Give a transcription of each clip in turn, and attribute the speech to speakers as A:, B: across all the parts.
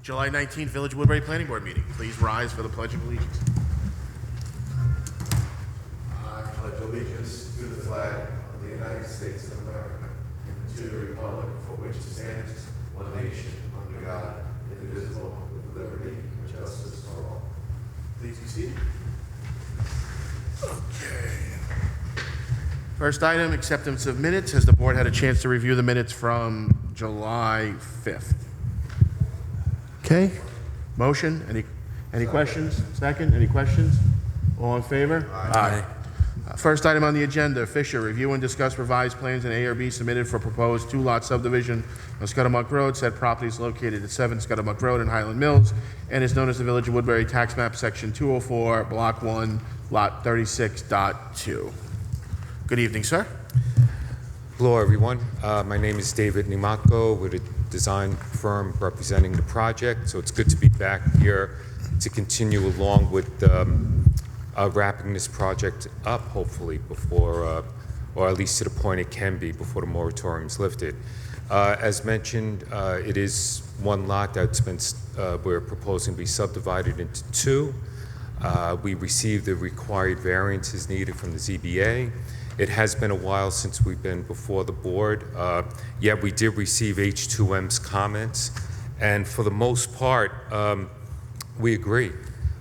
A: July 19th, Village Woodbury Planning Board meeting. Please rise for the Pledge of Allegiance.
B: I pledge allegiance to the flag of the United States of America and to the republic for which it stands, one nation, under God, indivisible, with liberty and justice for all.
A: Please be seated. Okay. First item, acceptance of minutes. Has the board had a chance to review the minutes from July 5th? Okay. Motion? Any questions? Second? Any questions? All in favor?
C: Aye.
A: First item on the agenda, Fisher, review and discuss revised plans and ARB submitted for proposed two-lot subdivision on Scudamuck Road. Said property is located at 7 Scudamuck Road in Highland Mills and is known as the Village of Woodbury Tax Map Section 204, Block 1, Lot 36.2. Good evening, sir.
C: Hello, everyone. My name is David Nimatko with a design firm representing the project. So it's good to be back here to continue along with wrapping this project up, hopefully, before, or at least to the point it can be before the moratorium is lifted. As mentioned, it is one lot that's been, we're proposing to be subdivided into two. We received the required variances needed from the ZBA. It has been a while since we've been before the board, yet we did receive H2M's comments, and for the most part, we agree.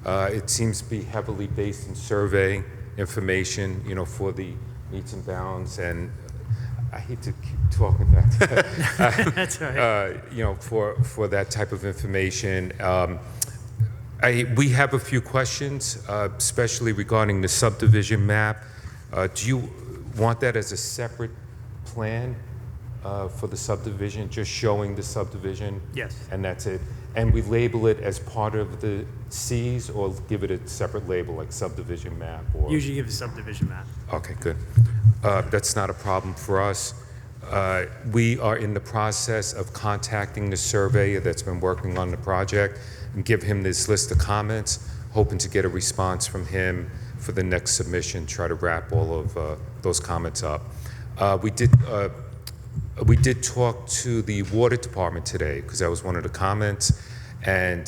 C: It seems to be heavily based in survey information, you know, for the meets and bounds, and I hate to keep talking about that.
D: That's right.
C: You know, for that type of information. We have a few questions, especially regarding the subdivision map. Do you want that as a separate plan for the subdivision, just showing the subdivision?
D: Yes.
C: And that's it? And we label it as part of the Cs, or give it a separate label like subdivision map? Or
D: Usually give a subdivision map.
C: Okay, good. That's not a problem for us. We are in the process of contacting the surveyor that's been working on the project and give him this list of comments, hoping to get a response from him for the next submission, try to wrap all of those comments up. We did talk to the water department today, because that was one of the comments, and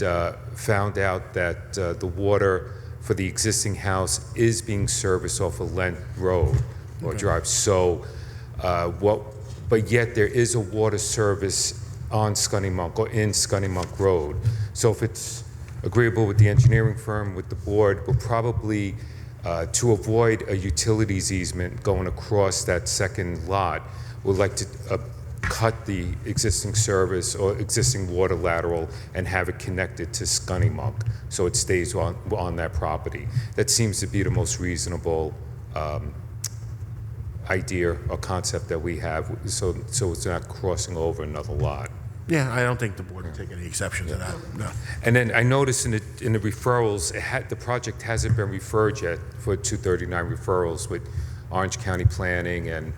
C: found out that the water for the existing house is being serviced off of Lent Road or Drive. So, but yet there is a water service on Scudamuck or in Scudamuck Road. So if it's agreeable with the engineering firm, with the board, we'll probably, to avoid a utilities easement going across that second lot, we'd like to cut the existing service or existing water lateral and have it connected to Scudamuck, so it stays on that property. That seems to be the most reasonable idea or concept that we have, so it's not crossing over another lot.
A: Yeah, I don't think the board would take any exception to that. No.
C: And then I noticed in the referrals, the project hasn't been referred yet for 239 referrals with Orange County Planning and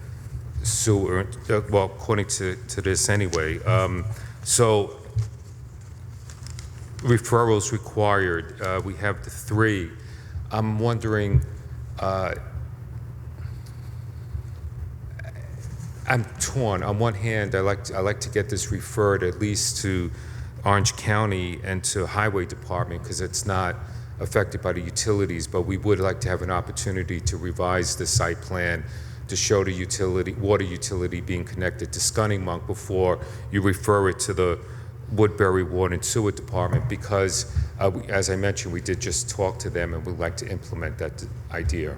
C: Sewer, well, according to this anyway. So referrals required, we have the 3. I'm wondering, I'm torn. On one hand, I like to get this referred at least to Orange County and to Highway Department, because it's not affected by the utilities, but we would like to have an opportunity to revise the site plan to show the water utility being connected to Scudamuck before you refer it to the Woodbury Water and Sewer Department, because as I mentioned, we did just talk to them and we'd like to implement that idea.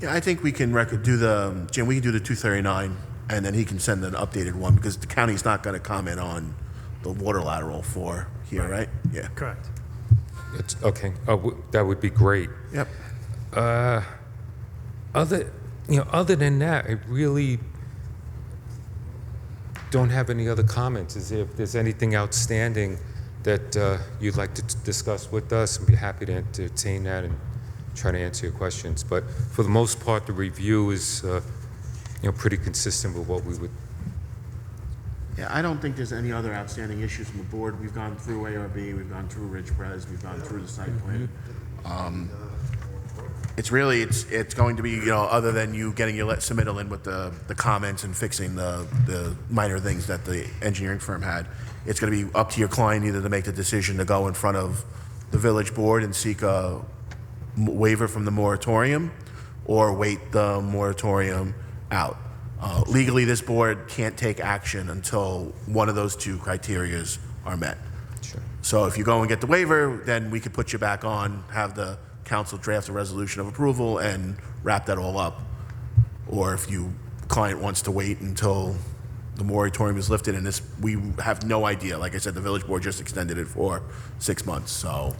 A: Yeah, I think we can Jim, we can do the 239, and then he can send an updated one, because the county's not going to comment on the water lateral for here, right? Yeah.
D: Correct.
C: It's okay. That would be great.
A: Yep.
C: Other than that, I really don't have any other comments. If there's anything outstanding that you'd like to discuss with us, I'd be happy to entertain that and try to answer your questions. But for the most part, the review is pretty consistent with what we would.
A: Yeah, I don't think there's any other outstanding issues from the board. We've gone through ARB, we've gone through Ridge Pres, we've gone through the site plan. It's really, it's going to be, other than you getting your submittal in with the comments and fixing the minor things that the engineering firm had, it's going to be up to your client either to make the decision to go in front of the village board and seek a waiver from the moratorium or wait the moratorium out. Legally, this board can't take action until one of those two criterias are met.
C: Sure.
A: So if you go and get the waiver, then we could put you back on, have the council draft a resolution of approval and wrap that all up. Or if you client wants to wait until the moratorium is lifted, and this, we have no idea. Like I said, the village board just extended it for 6 months, so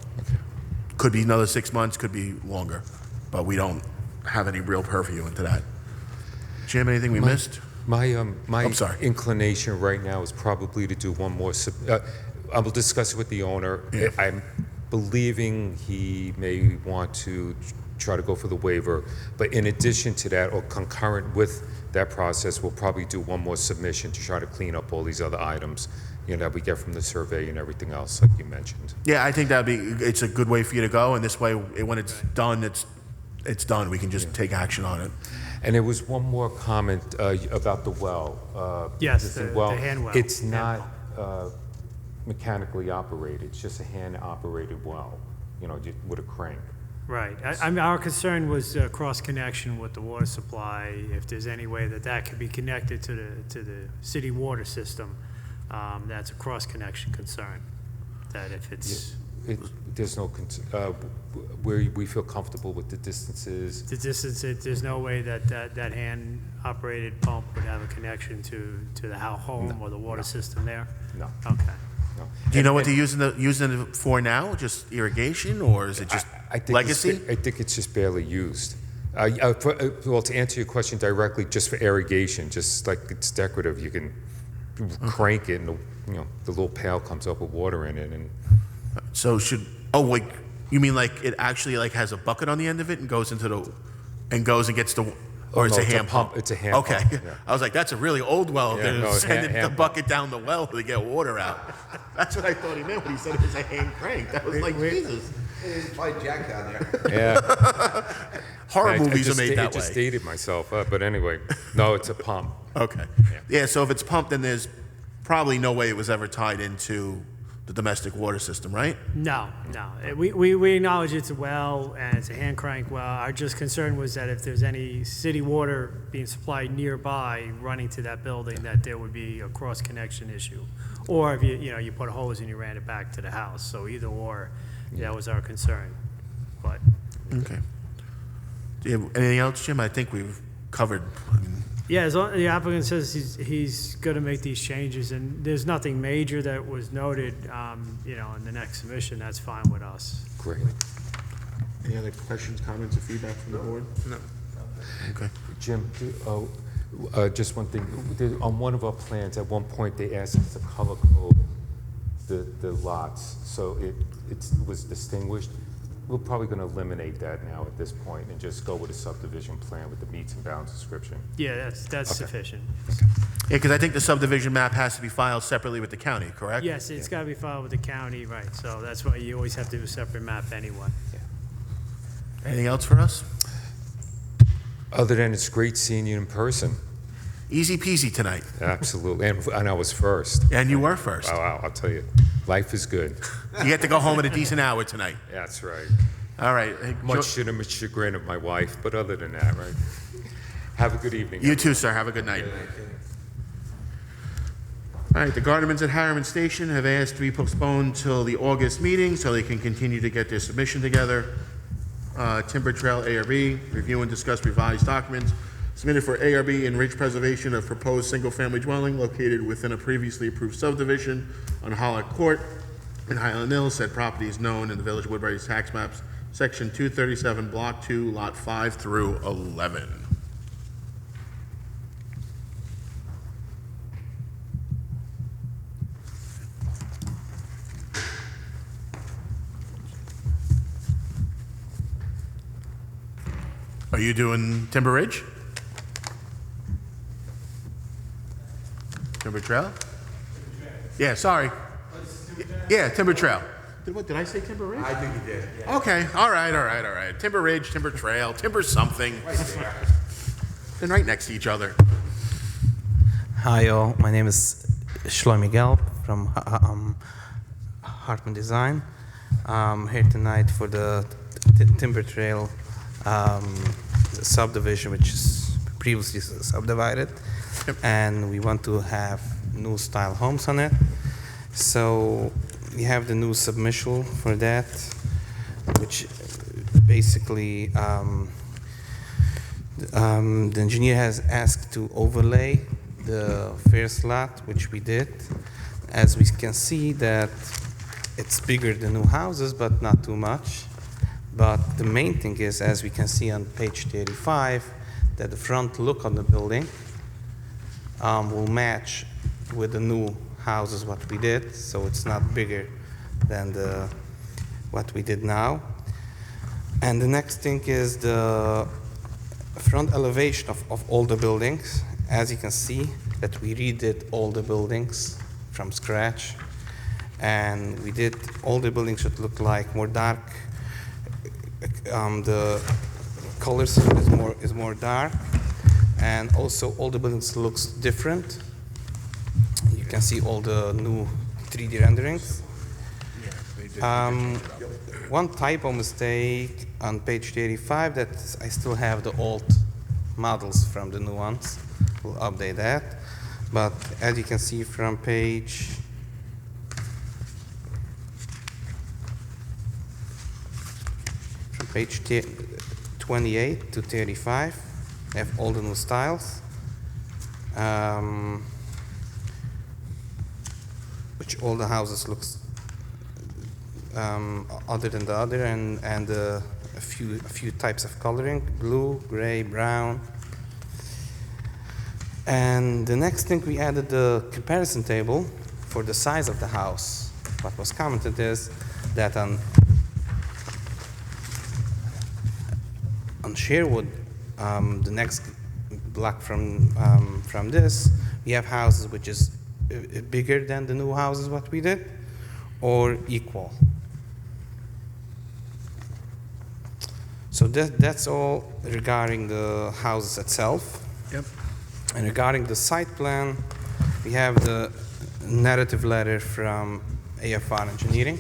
A: could be another 6 months, could be longer, but we don't have any real purview into that. Jim, anything we missed?
C: My
A: I'm sorry.
C: inclination right now is probably to do one more. I will discuss it with the owner.
A: Yeah.
C: I'm believing he may want to try to go for the waiver, but in addition to that, or concurrent with that process, we'll probably do one more submission to try to clean up all these other items, that we get from the survey and everything else, like you mentioned.
A: Yeah, I think it's a good way for you to go, and this way, when it's done, it's done. We can just take action on it.
C: And there was one more comment about the well.
D: Yes,
C: the
D: the hand well.
C: It's
D: Hand
C: not mechanically operated. It's just a hand-operated well, with a crank.
D: Right. I mean, our concern was cross-connection with the water supply. If there's any way that could be connected to the city water system, that's a cross-connection concern. That if it's...
C: There's no, we feel comfortable with the distances.
D: The distance, there's no way that hand-operated pump would have a connection to the home or the water system there?
C: No.
D: Okay.
C: No.
A: Do you know what they're using it for now? Just irrigation, or is it just
C: I think
A: legacy?
C: I think it's just barely used. Well, to answer your question directly, just for irrigation, just like it's decorative, you can crank it, and the little pail comes up with water in it, and
A: So wait, you mean like it actually like has a bucket on the end of it and goes and gets the, or it's
C: no,
A: a hand pump?
C: It's a hand
A: Okay.
C: pump. Yeah.
A: I was like, that's a really old well.
C: Yeah,
A: They're
C: no, it's
A: sending
C: hand
A: the
C: pump.
A: bucket down the well to get water out. That's what I thought he meant when he said it was a hand crank. That was like, Jesus.
B: There's probably Jack down there.
C: yeah.
A: Horror movies are made
C: I
A: that
C: just
A: way.
C: dated myself, but anyway, no, it's a pump.
A: Okay. Yeah, so if it's pumped, then there's probably no way it was ever tied into the domestic water system, right?
D: No. We acknowledge it's a well and it's a hand crank well. Our just concern was that if there's any city water being supplied nearby running to that building, that there would be a cross connection issue. Or if you put a hose and you ran it back to the house. So either or, that was our concern. But
A: Okay. Do you have anything else, Jim? I think we've covered.
D: yeah, as long, the applicant says he's going to make these changes, and there's nothing major that was noted, in the next submission. That's fine with us.
C: Great.
A: Any other questions, comments, or feedback from the board? No. Okay.
C: Jim, just one thing. On one of our plans, at one point, they asked us to color code the lots, so it was distinguished. We're probably going to eliminate that now at this point and just go with a subdivision plan with the meets and bounds description.
D: Yeah, that's sufficient.
A: Yeah, because I think the subdivision map has to be filed separately with the county, correct?
D: Yes, it's got to be filed with the county, right? So that's why you always have to do a separate map anyway.
A: Anything else for us?
C: Other than it's great seeing you in person.
A: Easy peasy tonight.
C: Absolutely. And I was first.
A: And you were first.
C: Wow, I'll tell you, life is good.
A: You get to go home at a decent hour tonight.
C: That's right.
A: All right. Hey,
C: Much to the chagrin of my wife, but other than that, right? Have a good evening.
A: You too, sir. Have a good night. All right, the Gardemans at Harriman Station have asked to be postponed till the August meeting so they can continue to get their submission together. Timber Trail ARB, review and discuss revised documents submitted for ARB and ridge preservation of proposed single-family dwelling located within a previously approved subdivision on Hollock Court in Highland Mills. Said property is known in the Village of Woodbury's tax maps, Section 237, Block 2, Lot 5 through 11. Are you doing Timber Ridge? Timber Trail? Yeah, sorry. Yeah, Timber Trail. Did I say Timber Ridge?
B: I think you did. Yeah.
A: Okay, all right. Timber Ridge, Timber Trail, Timber something.
B: Right there.
A: They're right next to each other.
E: Hi all, my name is Shlomi Gelb from Hartman Design. Here tonight for the Timber Trail subdivision, which is previously subdivided, and we want to have new style homes on it. So we have the new submission for that, which basically the engineer has asked to overlay the first lot, which we did. As we can see that it's bigger than new houses, but not too much. But the main thing is, as we can see on page 35, that the front look on the building will match with the new houses what we did, so it's not bigger than what we did now. And the next thing is the front elevation of all the buildings. As you can see, that we redid all the buildings from scratch, and we did all the buildings should look like more dark. The colors is more dark, and also all the buildings looks different. You can see all the new 3D renderings. One typo mistake on page 35, that I still have the old models from the new ones. We'll update that. But as you can see from page 28 to 35, I have all the new styles. Which all the houses looks other than the other, and a few types of coloring: blue, gray, brown. And the next thing, we added the comparison table for the size of the house. What was commented is that on Sherwood, the next block from this, we have houses which is bigger than the new houses what we did, or equal. So that's all regarding the houses itself.
A: Yep.
E: And regarding the site plan, we have the narrative letter from AFR Engineering.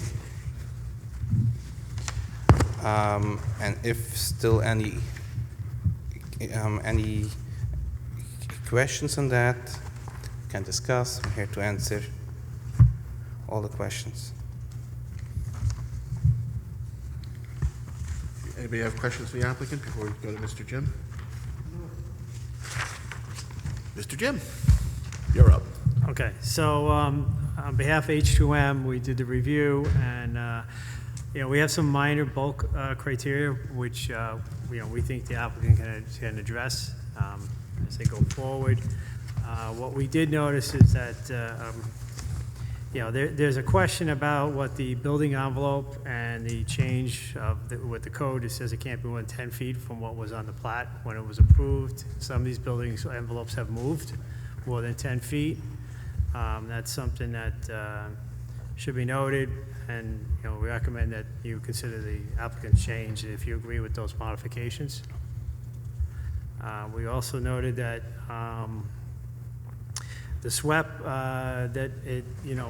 E: And if still any questions on that, we can discuss. I'm here to answer all the questions.
A: Anybody have questions for the applicant before we go to Mr. Jim? Mr. Jim, you're up.
D: Okay, so on behalf of H2M, we did the review, and we have some minor bulk criteria which we think the applicant can address as they go forward. What we did notice is that there's a question about what the building envelope and the change with the code. It says it can't be more than 10 feet from what was on the plat when it was approved. Some of these buildings envelopes have moved more than 10 feet. That's something that should be noted, and we recommend that you consider the applicant's change if you agree with those modifications. We also noted that the SWEP,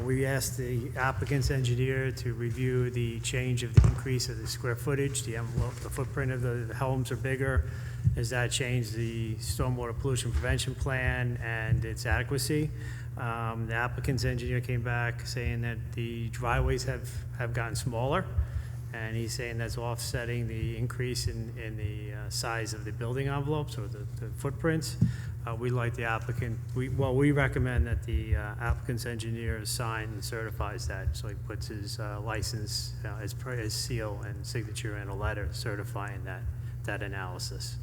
D: we asked the applicant's engineer to review the change of the increase of the square footage, the envelope, the footprint of the homes are bigger. Does that change the stormwater pollution prevention plan and its adequacy? The applicant's engineer came back saying that the driveways have gotten smaller, and he's saying that's offsetting the increase in the size of the building envelopes or the footprints. We like the applicant, we recommend that the applicant's engineer sign and certifies that, so he puts his license, his seal and signature in a letter certifying that analysis.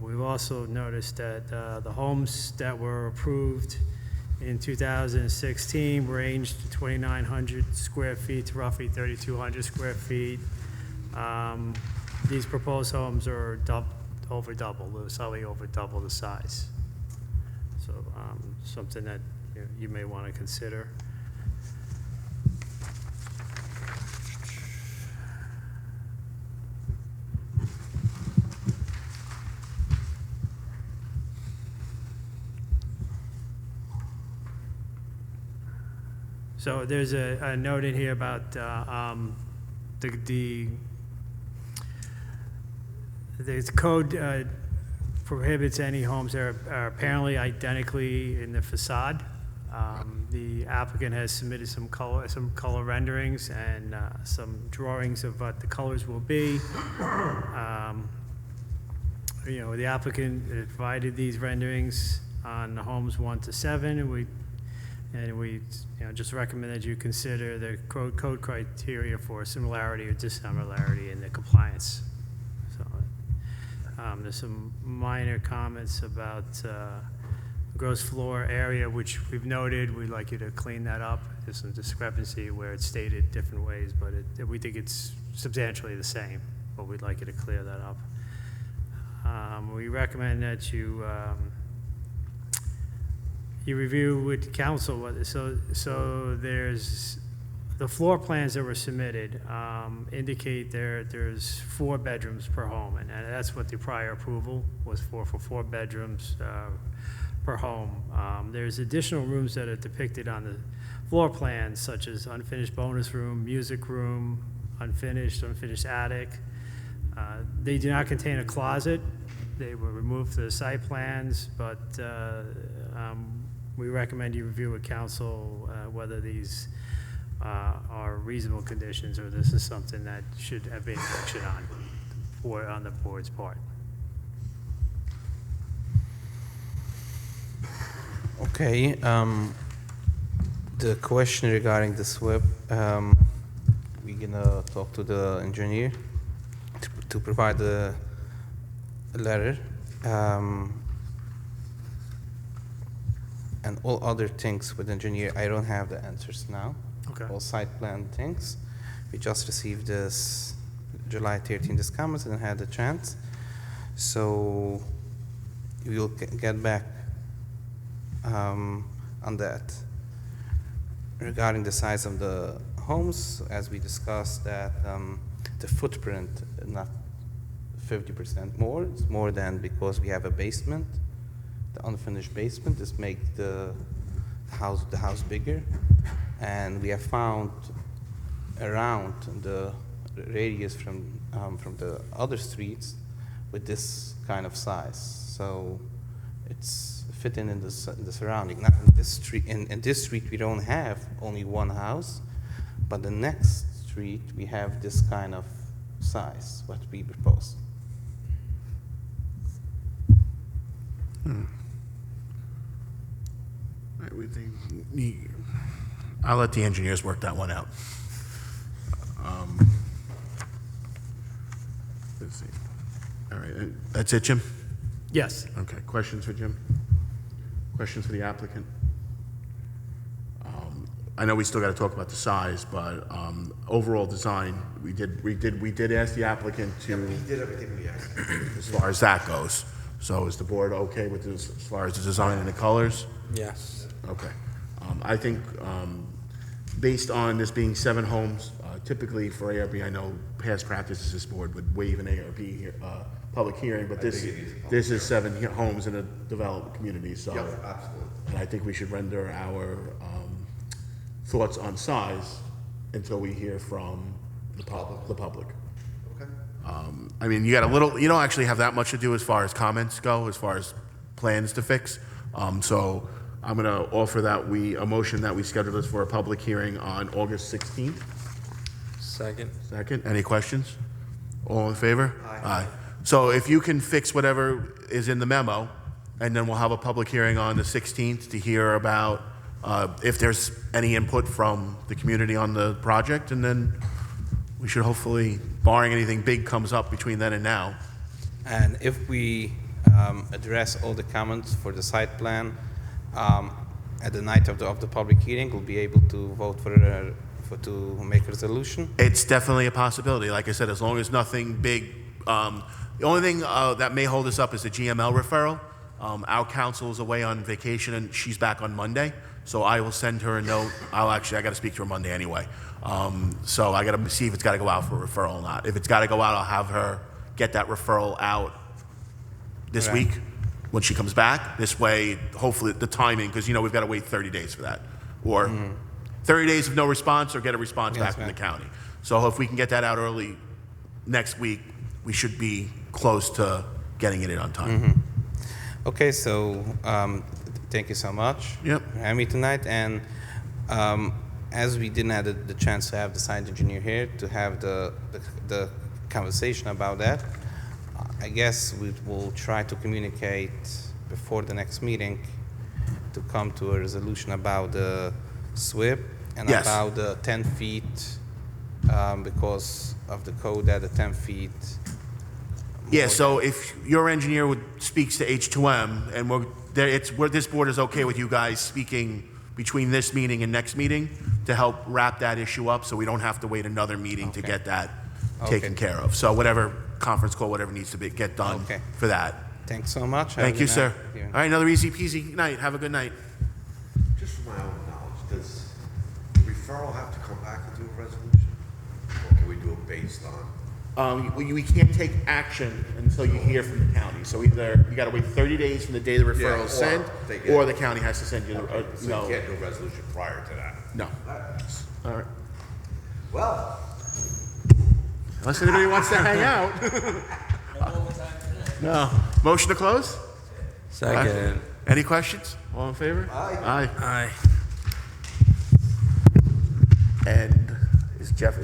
D: We've also noticed that the homes that were approved in 2016 ranged 2,900 square feet to roughly 3,200 square feet. These proposed homes are slightly over double the size. So something that you may want to consider. So there's a note in here about the code prohibits any homes that are apparently identically in the facade. The applicant has submitted some color renderings and some drawings of what the colors will be. The applicant provided these renderings on the homes 1 to 7, and we just recommend that you consider the code criteria for similarity or dissimilarity in the compliance. So there's some minor comments about gross floor area, which we've noted. We'd like you to clean that up. There's some discrepancy where it's stated different ways, but we think it's substantially the same, but we'd like you to clear that up. We recommend that you review with council so there's the floor plans that were submitted indicate there's 4 bedrooms per home, and that's what the prior approval was for 4 bedrooms per home. There's additional rooms that are depicted on the floor plans, such as unfinished bonus room, music room, unfinished attic. They do not contain a closet. They were removed to the site plans, but we recommend you review with council whether these are reasonable conditions or this is something that should have been action on the board's part.
E: Okay, the question regarding the SWIP, we're gonna talk to the engineer to provide a letter. And all other things with engineer, I don't have the answers now.
D: Okay.
E: All site plan things. We just received this July 13th this comments and had the chance. So we'll get back on that. Regarding the size of the homes, as we discussed, that the footprint, not 50% more, it's more than because we have a basement. The unfinished basement is make the house bigger, and we have found around the radius from the other streets with this kind of size. So it's fitting in the surrounding. Not in this street. In this street we don't have only one house, but the next street we have this kind of size what we propose.
A: I'll let the engineers work that one out. Let's see. All right, that's it, Jim?
D: Yes.
A: Okay, questions for Jim? Questions for the applicant? I know we still got to talk about the size, but overall design, we did ask the applicant to,
B: We did everything we asked.
A: as far as that goes. So is the board okay with this as far as the design and the colors?
E: Yes.
A: Okay. I think, based on this being 7 homes, typically for ARB, I know past practices, this board would waive an ARB here, public hearing, but this is 7 homes in a developed community, so.
B: Yep, absolutely.
A: And I think we should render our thoughts on size until we hear from the public.
B: Okay.
A: I mean, you don't actually have that much to do as far as comments go, as far as plans to fix. So I'm going to offer that a motion that we schedule this for a public hearing on August 16th. Second. Any questions? All in favor? Aye. So if you can fix whatever is in the memo, and then we'll have a public hearing on the 16th to hear about if there's any input from the community on the project, and then we should hopefully, barring anything big comes up between then and now.
E: And if we address all the comments for the site plan at the night of the public hearing, we'll be able to vote to make a resolution.
A: It's definitely a possibility. Like I said, as long as nothing big. The only thing that may hold us up is the GML referral. Our counsel is away on vacation, and she's back on Monday. So I will send her a note. I got to speak to her Monday anyway. So I got to see if it's got to go out for a referral or not. If it's got to go out, I'll have her get that referral out this
E: Right.
A: week when she comes back. This way, hopefully, the timing, because we've got to wait 30 days for that, or 30 days of no response or get a response
E: Yes,
A: back from the
E: ma'am.
A: county. So if we can get that out early next week, we should be close to getting it in on time.
E: Okay, so thank you so much
A: Yep.
E: for having me tonight. And as we didn't have the chance to have the site engineer here to have the conversation about that, I guess we will try to communicate before the next meeting to come to a resolution about the SWIP and
A: Yes.
E: about the 10 feet because of the code that the 10 feet.
A: Yeah, so if your engineer speaks to H2M, and this board is okay with you guys speaking between this meeting and next meeting to help wrap that issue up, so we don't have to wait another meeting to
E: Okay.
A: get that
E: Okay.
A: taken care of. So whatever conference call, whatever needs to get done
E: Okay.
A: for that.
E: Thanks so much. Have a
A: Thank you,
E: good
A: sir.
E: night. Yeah.
A: All right, another easy peasy night. Have a good night.
B: Just for my own knowledge, does the referral have to come back and do a resolution? Or can we do it based on?
A: We can't take action until you hear from the county. So either you got to wait 30 days from the day the referral is
B: or
A: sent,
B: they get-
A: or the county has to send you the,
B: So you can't do a resolution prior to that?
A: no. All right.
B: Well,
A: Unless anybody wants to hang out. No. Motion to close?
F: Second.
A: Any questions? All in favor? Aye.
F: Aye.
A: And is Jeff?